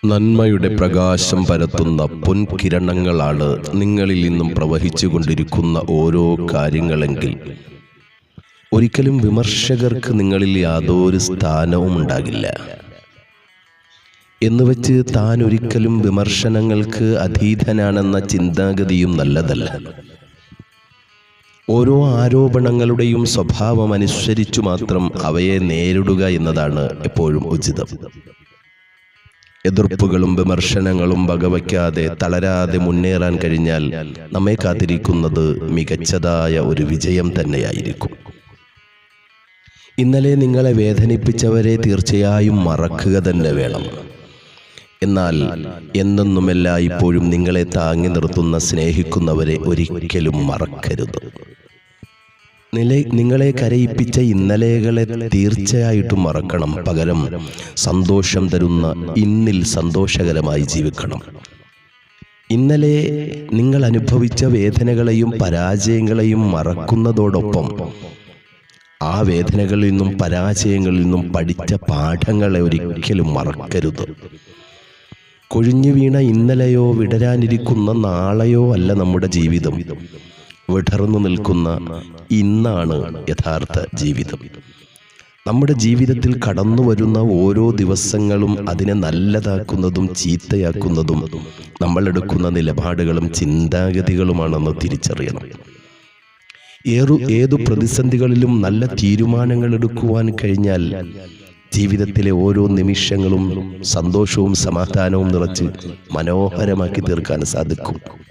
നന്മയുടെ പ്രകാശം പരത്തുന്ന പൊൻകിരണങ്ങളാണ് നിങ്ങളിൽ നിന്നും പ്രവഹിച്ചുകൊണ്ടിരിക്കുന്ന ഓരോ കാര്യങ്ങളെങ്കിൽ ഒരിക്കലും വിമർശകർക്ക് നിങ്ങളിൽ യാതൊരു സ്ഥാനവും ഉണ്ടാകില്ല. എന്നുവെച്ച് താൻ ഒരിക്കലും വിമർശനങ്ങൾക്ക് അധീതനാണെന്ന ചിന്താഗതിയും നല്ലതല്ല. ഓരോ ആരോപണങ്ങളുടെയും സ്വഭാവമനുസരിച്ചു മാത്രം അവയെ നേരിടുക എന്നതാണ് എപ്പോഴും ഉചിതം. എതിർപ്പുകളും വിമർശനങ്ങളും വകവയ്ക്കാതെ തളരാതെ മുന്നേറാൻ കഴിഞ്ഞാൽ നമ്മെ കാത്തിരിക്കുന്നത് മികച്ചതായ ഒരു വിജയം തന്നെയായിരിക്കും. ഇന്നലെ നിങ്ങളെ വേദനിപ്പിച്ചവരെ തീർച്ചയായും മറക്കുക തന്നെ വേണം. എന്നാൽ എന്നെന്നുമല്ല ഇപ്പോഴും നിങ്ങളെ താങ്ങി നിർത്തുന്ന സ്നേഹിക്കുന്നവരെ ഒരിക്കലും മറക്കരുത്. നിങ്ങളെ കരയിപ്പിച്ച ഇന്നലെകളെ തീർച്ചയായിട്ടും മറക്കണം. പകരം സന്തോഷം തരുന്ന ഇന്നിൽ സന്തോഷകരമായി ജീവിക്കണം. ഇന്നലെ നിങ്ങൾ അനുഭവിച്ച വേദനകളെയും പരാജയങ്ങളെയും മറക്കുന്നതോടൊപ്പം ആ വേദനകളിൽ നിന്നും പരാജയങ്ങളിൽ നിന്നും പഠിച്ച പാഠങ്ങളെ ഒരിക്കലും മറക്കരുത്. കൊഴിഞ്ഞു വീണ ഇന്നലെയോ വിടരാനിരിക്കുന്ന നാളെയോ അല്ല നമ്മുടെ ജീവിതം. വിടർന്നു നിൽക്കുന്ന ഇന്നാണ് യഥാർത്ഥ ജീവിതം. നമ്മുടെ ജീവിതത്തിൽ കടന്നു വരുന്ന ഓരോ ദിവസങ്ങളും അതിനെ നല്ലതാക്കുന്നതും ചീത്തയാക്കുന്നതും നമ്മളെടുക്കുന്ന നിലപാടുകളും ചിന്താഗതികളുമാണെന്ന് തിരിച്ചറിയണം. ഏതു പ്രതിസന്ധികളിലും നല്ല തീരുമാനങ്ങൾ എടുക്കുവാൻ കഴിഞ്ഞാൽ ജീവിതത്തിലെ ഓരോ നിമിഷങ്ങളും സന്തോഷവും സമാധാനവും നിറച്ച് മനോഹരമാക്കി തീർക്കാൻ സാധിക്കും.